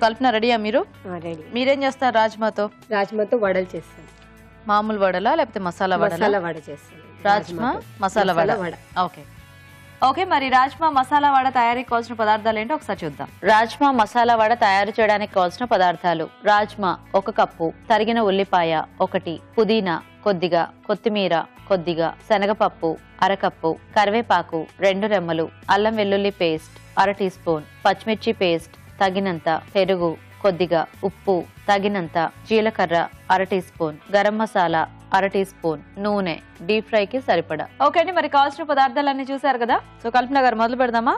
కల్పన రెడీయా మీరు? రెడీ. మీరేం చేస్తారు రాజ్మాతో? రాజ్మాతో వడలు చేస్తాను. మామూలు వడలా లేకపోతే మసాలా వడలా? మసాలా వడ చేస్తాను. రాజ్మా మసాలా వడ. ఓకే ఓకే, మరి రాజ్మా మసాలా వడ తయారీకి కావాల్సిన పదార్థాలు ఏంటో ఒకసారి చూద్దాం. రాజ్మా మసాలా వడ తయారు చేయడానికి కావాల్సిన పదార్థాలు: రాజ్మా 1 కప్పు, తరిగిన ఉల్లిపాయ 1, పుదీనా కొద్దిగా, కొత్తిమీర కొద్దిగా, శనగపప్పు 1/2 కప్పు, కరివేపాకు 2 రెమ్మలు, అల్లం వెల్లుల్లి పేస్ట్ 1/2 టీ స్పూన్, పచ్చిమిర్చి పేస్ట్ తగినంత, పెరుగు కొద్దిగా, ఉప్పు తగినంత, జీలకర్ర 1/2 teaspoon, garam masala 1/2 teaspoon, నూనె, డీప్ ఫ్రై కి సరిపడా. ఓకే అండి, మరి కావాల్సిన పదార్థాలన్నీ చూసారు కదా. సో కల్పన గారు మొదలు పెడదామా?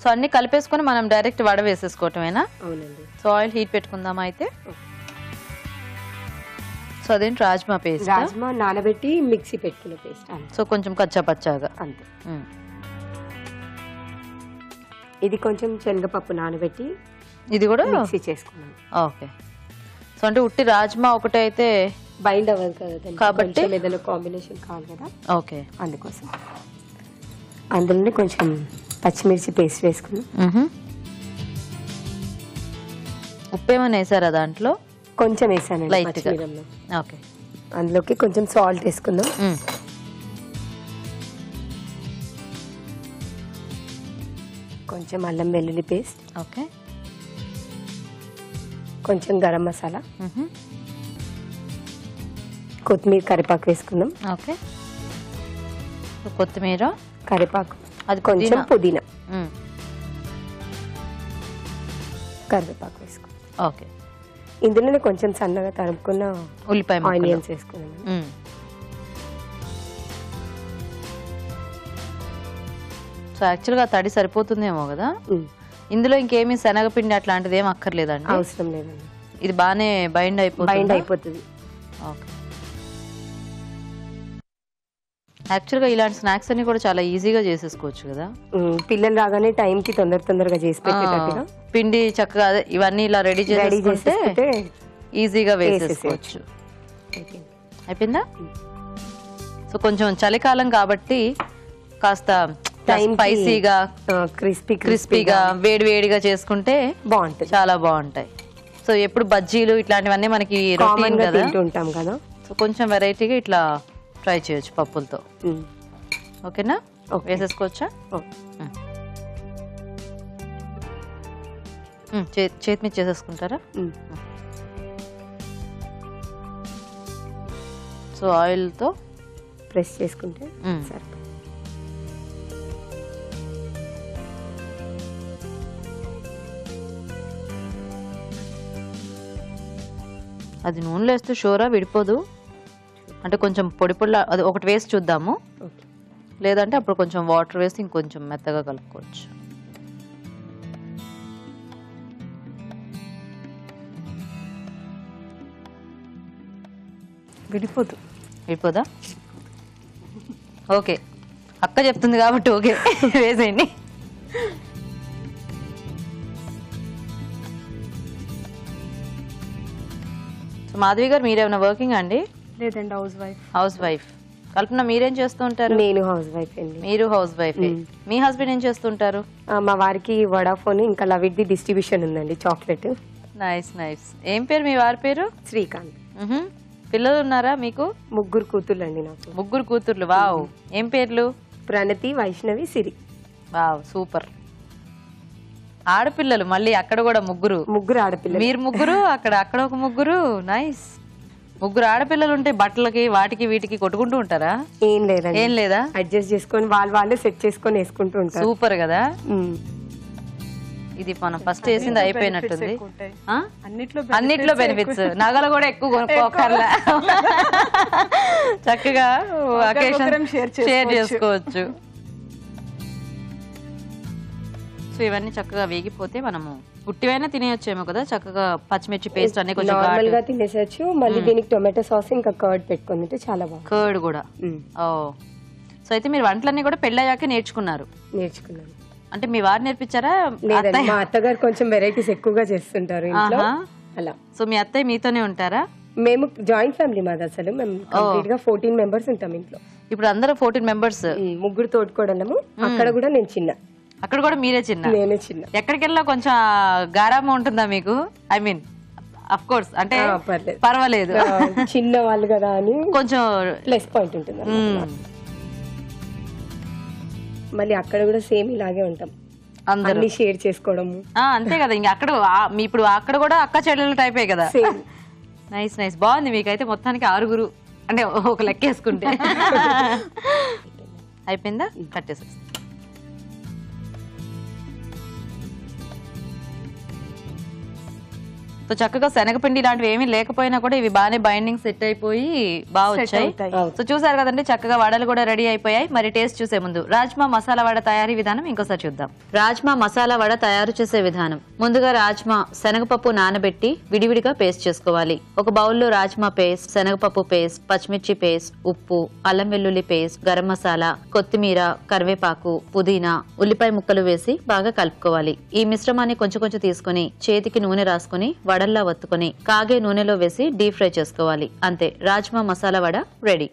సో అన్ని కలిపేసుకుని మనం డైరెక్ట్ వడ వేసేసుకోవటమేనా? అవునండి. సో ఆయిల్ హీట్ పెట్టుకుందామా అయితే. సో అదేంటి రాజ్మా పేస్ట్? రాజ్మా నానబెట్టి మిక్సీ పెట్టుకున్న పేస్ట్. సో కొంచెం కచ్చా పచ్చాగా అంతే. ఇది కొంచెం శనగపప్పు నానబెట్టి ఇది కూడా మిక్సీ చేసుకున్నాను. ఓకే. సో అంటే ఉట్టి రాజ్మా ఒకటే అయితే బైండ్ అవ్వదు కదా, కాబట్టి ఏదైనా కాంబినేషన్ కావాలి కదా. ఓకే, అందుకోసం అందులోనే కొంచెం పచ్చిమిర్చి పేస్ట్ వేసుకున్నాం. ఉప్పు ఏమైనా వేసారా దాంట్లో? కొంచెం వేసాను లైట్ గా. ఓకే, అందులోకి కొంచెం సాల్ట్ వేసుకుందాం. కొంచెం అల్లం వెల్లుల్లి పేస్ట్. ఓకే, కొంచెం గరం మసాలా, కొత్తిమీర కరివేపాకు వేసుకుందాం. ఓకే, కొత్తిమీర కరివేపాకు, అది కొంచెం పుదీనా, కరివేపాకు వేసుకుందాం. ఓకే, ఇందులోనే కొంచెం సన్నగా తరుముకున్న ఉల్లిపాయ ఆనియన్స్ వేసుకుందాం. సో యాక్చువల్గా తడి సరిపోతుందేమో కదా. ఇందులో ఇంకేమీ శనగపిండి అట్లాంటిది ఏం అక్కర్లేదండి? అవసరం లేదండి, ఇది బాగానే బైండ్ అయిపోతుంది. ఓకే, యాక్చువల్గా ఇలాంటి స్నాక్స్ అన్ని కూడా చాలా ఈజీగా చేసేసుకోవచ్చు కదా. పిల్లలు రాగానే టైంకి తొందరగా చేసి పెట్టేటట్టుగా పిండి చక్కగా ఇవన్నీ ఇలా రెడీ చేసేసుకుంటే ఈజీగా వేసేసుకోవచ్చు. అయిపోయిందా? సో కొంచెం చలికాలం కాబట్టి కాస్త స్పైసీగా క్రిస్పీగా వేడిగా చేసుకుంటే బాగుంటుంది, చాలా బాగుంటాయి. సో ఎప్పుడు బజ్జీలు ఇట్లాంటివన్నీ మనకి రొటీన్ కదా, ఉంటాం కదా. సో కొంచెం వెరైటీగా ఇట్లా ట్రై చేయొచ్చు పప్పులతో. ఓకేనా? వేసేసుకోవచ్చా? చేతి మీద చేసేసుకుంటారా? సో ఆయిల్తో ప్రెస్ చేసుకుంటే సరే. అది నూనెలో వేస్తే షోరా విడిపోదు అంటే కొంచెం పొడి అది ఒకటి వేసి చూద్దాము. లేదంటే అప్పుడు కొంచెం వాటర్ వేసి ఇంకొంచెం మెత్తగా కలుపుకోవచ్చు. విడిపోదా? ఓకే, అక్క చెప్తుంది కాబట్టి ఓకే వేసేయండి. మాధవి గారు మీరేమైనా వర్కింగ్ అండి? లేదండి, హౌస్ వైఫ్. కల్పన మీరేం చేస్తూ ఉంటారు? నేను హౌస్ వైఫ్ అండి. మీరు హౌస్ వైఫ్. మీ హస్బెండ్ ఏం చేస్తుంటారు? మా వారికి వడాఫోన్ ఇంకా లవిడ్ది డిస్ట్రిబ్యూషన్ ఉందండి, చాక్లెట్. Nice nice. ఏం పేరు మీ వారి పేరు? శ్రీకాంత్. పిల్లలు ఉన్నారా మీకు? 3 కూతుర్లు అండి నాకు. 3 కూతుర్లు. వావ్. ఏం పేర్లు? ప్రణతి, వైష్ణవి, సిరి. Wow super. ఆడపిల్లలు మళ్ళీ అక్కడ కూడా 3 ఆడపిల్లలు. మీరు 3 అక్కడ ఒక 3. నైస్. 3 ఆడపిల్లలు ఉంటే బట్టలకి వాటికి వీటికి కొట్టుకుంటూ ఉంటారా? ఏం లేదా, అడ్జస్ట్ చేసుకొని వాళ్ళే సెట్ చేసుకొని వేసుకుంటూ ఉంటారు. సూపర్ కదా. ఇది మనం ఫస్ట్ వేసింది అయిపోయినట్టుంది. అన్నిట్లో బెనిఫిట్స్. నగలు కూడా ఎక్కువ కొనుక్కోకర్లా, చక్కగా అకేషన్ షేర్ చేసుకోవచ్చు. సో ఇవన్నీ చక్కగా వేగిపోతే మనము పుట్టివైనా తినేయొచ్చేమో కదా. చక్కగా పచ్చిమిర్చి పేస్ట్ అన్ని కొంచెం నార్మల్ గా తినేసొచ్చు. మళ్ళీ దీనికి టొమాటో సాస్ ఇంకా కర్డ్ పెట్టుకొని తింటే చాలా బాగుంది. కర్డ్ కూడా. ఓ, సో అయితే మీరు వంటలన్నీ కూడా పెళ్ళయ్యాక నేర్చుకున్నాను. అంటే మీ వారు నేర్పించారా? లేదండి, మా అత్తగారు కొంచెం వెరైటీస్ ఎక్కువగా చేస్తుంటారు ఇంట్లో అలా. సో మీ అత్తయ్య మీతోనే ఉంటారా? మేము జాయింట్ ఫ్యామిలీ మాది. అసలు మేము కంప్లీట్ గా 14 మెంబర్స్ ఉంటాం ఇంట్లో. ఇప్పుడు అందరూ 14 మెంబర్స్. 3 తోడుకోవడము. అక్కడ కూడా నేను చిన్న. అక్కడ కూడా మీరే చిన్న? నేనే చిన్న. ఎక్కడికి వెళ్ళా కొంచెం గారాబం ఉంటుందా మీకు? ఐ మీన్ అఫ్ కోర్స్ అంటే పర్వాలేదు, చిన్న వాళ్ళు కదా అని కొంచెం ప్లస్ పాయింట్ ఉంటుంది. మళ్ళీ అక్కడ కూడా సేమ్ ఇలాగే ఉంటాం, అందరూ షేర్ చేసుకోవడము. అంతే కదా, ఇంకా అక్కడ ఇప్పుడు అక్కడ కూడా అక్క చెల్లెలు టైపే కదా. నైస్ నైస్, బాగుంది. మీకైతే మొత్తానికి 6 అంటే ఒక లెక్క వేసుకుంటే. అయిపోయిందా? కట్ చేసేసి సో చక్కగా శనగపిండి ఇలాంటివి ఏమీ లేకపోయినా కూడా ఇవి బాగానే బైండింగ్ సెట్ అయిపోయి బాగా వచ్చాయి. సో చూసారు కదండి, చక్కగా వడలు కూడా రెడీ అయిపోయాయి. మరి టేస్ట్ చూసే ముందు రాజ్మా మసాలా వడ తయారీ విధానం ఇంకోసారి చూద్దాం. రాజ్మా మసాలా వడ తయారు చేసే విధానం. ముందుగా రాజ్మా శనగపప్పు నానబెట్టి విడివిడిగా పేస్ట్ చేసుకోవాలి. ఒక బౌల్లో రాజ్మా పేస్ట్, శనగపప్పు పేస్ట్, పచ్చిమిర్చి పేస్ట్, ఉప్పు, అల్లం వెల్లుల్లి పేస్ట్, గరం మసాలా, కొత్తిమీర, కరివేపాకు, పుదీనా, ఉల్లిపాయ ముక్కలు వేసి బాగా కలుపుకోవాలి. ఈ మిశ్రమాన్ని కొంచెం కొంచెం తీసుకుని చేతికి నూనె రాసుకుని వడల్లా వత్తుకొని కాగే నూనెలో వేసి డీప్ ఫ్రై చేసుకోవాలి. అంతే, రాజ్మా మసాలా వడ రెడీ.